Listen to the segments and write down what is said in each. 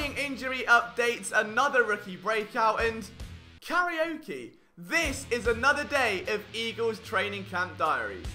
annoying injury updates, another rookie breakout, and karaoke. This is another day of Eagles training camp diaries.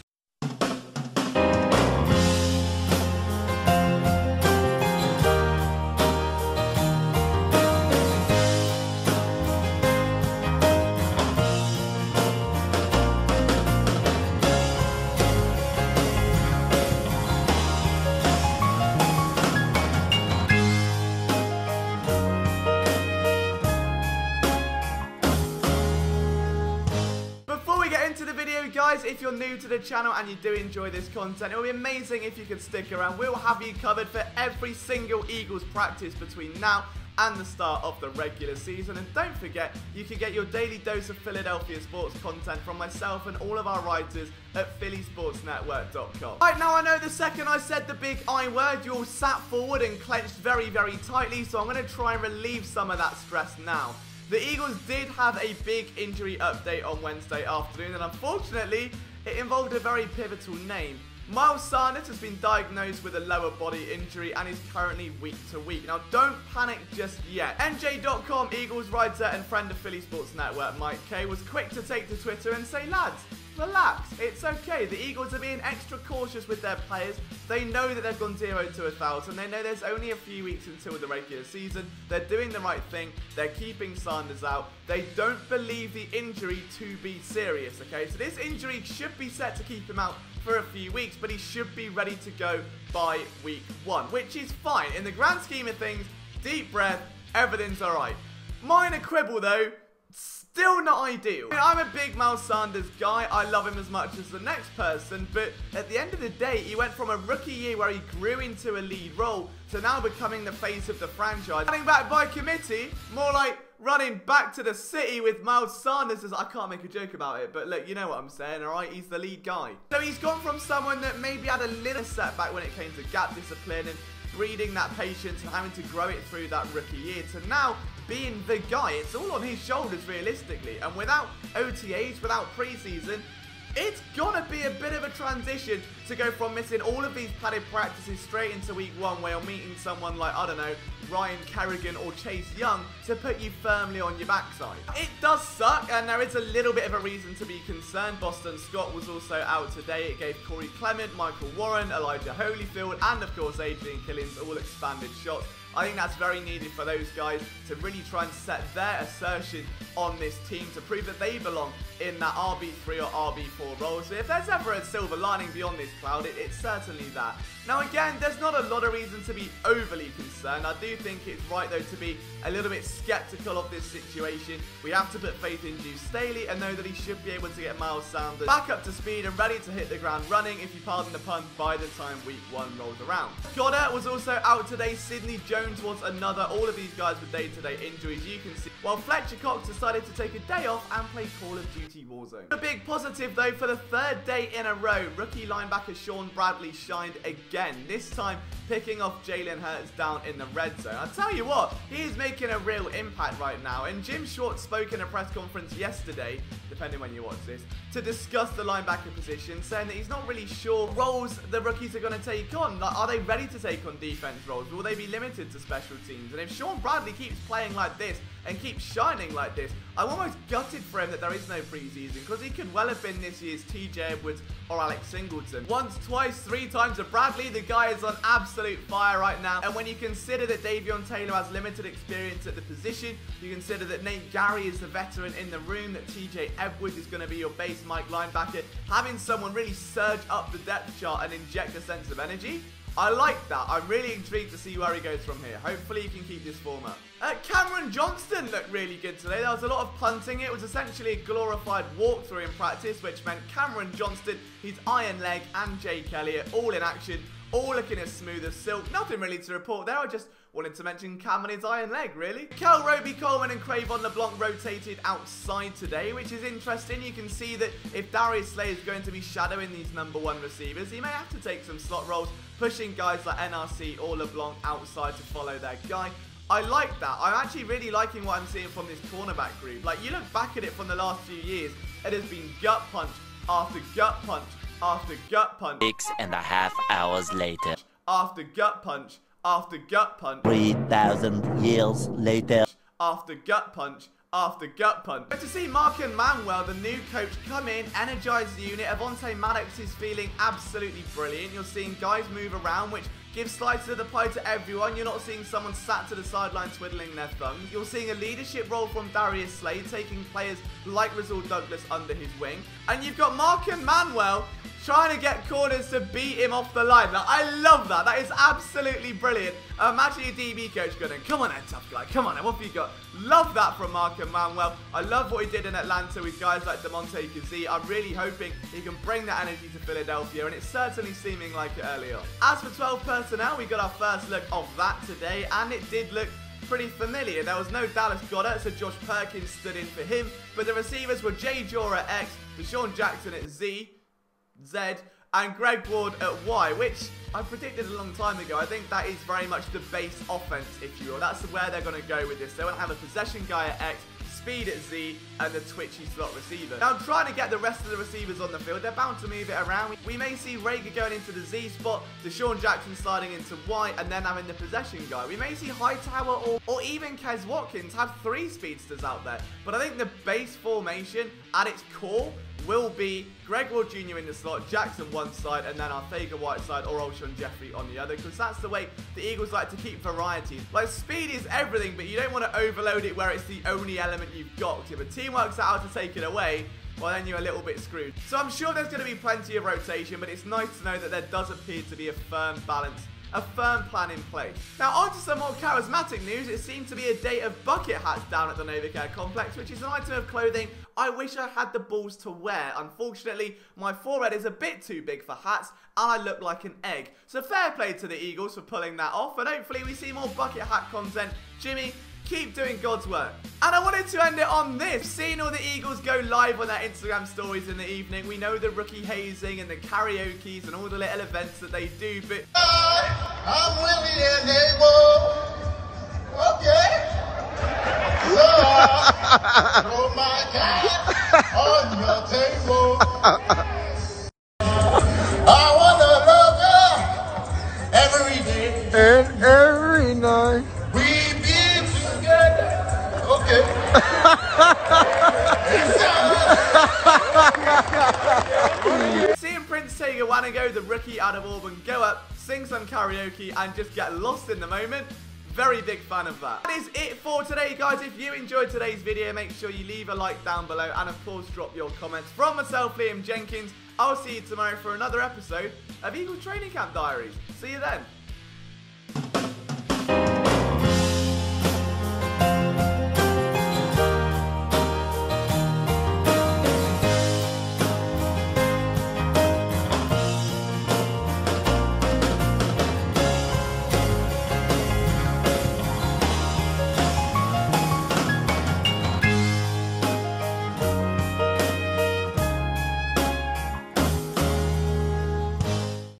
Guys, if you're new to the channel and you do enjoy this content, it will be amazing if you could stick around. We'll have you covered for every single Eagles practice between now and the start of the regular season. And don't forget, you can get your daily dose of Philadelphia sports content from myself and all of our writers at phillysportsnetwork.com. Right, now I know the second I said the big I word, you all sat forward and clenched very, very tightly, so I'm going to try and relieve some of that stress now. The Eagles did have a big injury update on Wednesday afternoon, and unfortunately, it involved a very pivotal name. Miles Sanders has been diagnosed with a lower body injury and is currently week to week. Now, don't panic just yet. NJ.com Eagles writer and friend of Philly Sports Network, Mike K, was quick to take to Twitter and say, lads, relax, it's okay. The Eagles are being extra cautious with their players. They know that they've gone 0 to 1,000. They know there's only a few weeks until the regular season. They're doing the right thing. They're keeping Sanders out. They don't believe the injury to be serious, okay? So this injury should be set to keep him out for a few weeks, but he should be ready to go by week 1, which is fine. In the grand scheme of things, deep breath, everything's alright. Minor quibble though, still not ideal. I mean, I'm a big Miles Sanders guy. I love him as much as the next person, but at the end of the day, he went from a rookie year where he grew into a lead role to now becoming the face of the franchise. Running back by committee, more like running back to the city with Miles Sanders. I can't make a joke about it, but look, you know what I'm saying, alright? He's the lead guy. So he's gone from someone that maybe had a little setback when it came to gap discipline and breeding that patience and having to grow it through that rookie year to now being the guy. It's all on his shoulders realistically, and without OTAs, without preseason, it's gonna be a bit of a transition to go from missing all of these padded practices straight into week 1 where you're meeting someone like, I don't know, Ryan Kerrigan or Chase Young to put you firmly on your backside. It does suck, and there is a little bit of a reason to be concerned. Boston Scott was also out today. It gave Corey Clement, Michael Warren, Elijah Holyfield, and of course Adrian Killings all expanded shots. I think that's very needed for those guys to really try and set their assertion on this team to prove that they belong in that RB3 or RB4 role. So if there's ever a silver lining beyond this cloud, it's certainly that. Now again, there's not a lot of reason to be overly concerned. I do think it's right though to be a little bit skeptical of this situation. We have to put faith in Deuce Staley and know that he should be able to get Miles Sanders back up to speed and ready to hit the ground running, if you pardon the pun, by the time week 1 rolls around. Goddard was also out today. Sidney Jones was another. All of these guys with day-to-day injuries, you can see. While Fletcher Cox decided to take a day off and play Call of Duty Warzone. A big positive though, for the 3rd day in a row, rookie linebacker Sean Bradley shined again. This time picking off Jalen Hurts down in the red zone. I tell you what, he is making a real impact right now. And Jim Schwartz spoke in a press conference yesterday, depending when you watch this, to discuss the linebacker position, saying that he's not really sure roles the rookies are going to take on. Like, are they ready to take on defense roles? Will they be limited to special teams? And if Sean Bradley keeps playing like this and keeps shining like this, I'm almost gutted for him that there is no preseason, because he could well have been this year's TJ Edwards or Alex Singleton. Once, twice, 3 times to Bradley, the guy is on absolute fire right now. And when you consider that Davion Taylor has limited experience at the position, you consider that Nate Gary is the veteran in the room, that TJ Edwards is going to be your base Mike linebacker, having someone really surge up the depth chart and inject a sense of energy, I like that. I'm really intrigued to see where he goes from here. Hopefully he can keep this form up. Cameron Johnston looked really good today. There was a lot of punting. It was essentially a glorified walkthrough in practice, which meant Cameron Johnston, his iron leg, and Jake Elliott all in action, all looking as smooth as silk. Nothing really to report there. I just wanted to mention Cam and his iron leg, really. Kel Roby Coleman and Cravon LeBlanc rotated outside today, which is interesting. You can see that if Darius Slay is going to be shadowing these #1 receivers, he may have to take some slot roles, pushing guys like NRC or LeBlanc outside to follow their guy. I like that. I'm actually really liking what I'm seeing from this cornerback group. Like, you look back at it from the last few years, it has been gut punch after gut punch after gut punch. 6.5 hours later. After gut punch after gut punch. 3,000 years later. After gut punch. After gut punch. But to see Mark and Manuel, the new coach, come in, energize the unit. Avonte Maddox is feeling absolutely brilliant. You're seeing guys move around, which gives slides to the pie to everyone. You're not seeing someone sat to the sideline twiddling their thumbs. You're seeing a leadership role from Darius Slade, taking players like Rizal Douglas under his wing. And you've got Mark and Manuel trying to get corners to beat him off the line. Now, I love that. That is absolutely brilliant. Imagine your DB coach going, come on then, tough guy. Come on then, what have you got? Love that from Mark and Manuel. I love what he did in Atlanta with guys like DeMonte Kazee. I'm really hoping he can bring that energy to Philadelphia, and it's certainly seeming like it early on. As for 12 personnel, we got our first look of that today, and it did look pretty familiar. There was no Dallas Goedert, so Josh Perkins stood in for him, but the receivers were Jay Jora at X, Deshaun Jackson at Z, and Greg Ward at Y, which I predicted a long time ago. I think that is very much the base offense, if you will. That's where they're going to go with this. They want to have a possession guy at X, speed at Z, and the twitchy slot receiver. Now, I'm trying to get the rest of the receivers on the field. They're bound to move it around. We may see Rager going into the Z spot, Deshaun Jackson sliding into Y, and then having the possession guy. We may see Hightower or even Kez Watkins have 3 speedsters out there. But I think the base formation at its core will be Greg Ward Jr. in the slot, Jackson one side, and then Arthega Whiteside or Alshon Jeffrey on the other, because that's the way the Eagles like to keep variety. Like, speed is everything, but you don't want to overload it where it's the only element you've got. If a team works out how to take it away, well, then you're a little bit screwed. So I'm sure there's going to be plenty of rotation, but it's nice to know that there does appear to be a firm balance, a firm plan in place. Now, on to some more charismatic news. It seemed to be a day of bucket hats down at the NovaCare complex, which is an item of clothing I wish I had the balls to wear. Unfortunately, my forehead is a bit too big for hats, and I look like an egg. So fair play to the Eagles for pulling that off, and hopefully we see more bucket hat content. Jimmy, keep doing God's work. And I wanted to end it on this. Seeing all the Eagles go live on their Instagram stories in the evening, we know the rookie hazing and the karaoke's and all the little events that they do, but I'm willing and able. Okay. So, throw my time on your table. I wanna love you every day and every night. We be together. Okay. Seeing Prince Tega Wannigo, the rookie out of Auburn, go up, sing some karaoke, and just get lost in the moment. Very big fan of that. That is it for today, guys. If you enjoyed today's video, make sure you leave a like down below, and of course, drop your comments. From myself, Liam Jenkins, I'll see you tomorrow for another episode of Eagle Training Camp Diaries. See you then.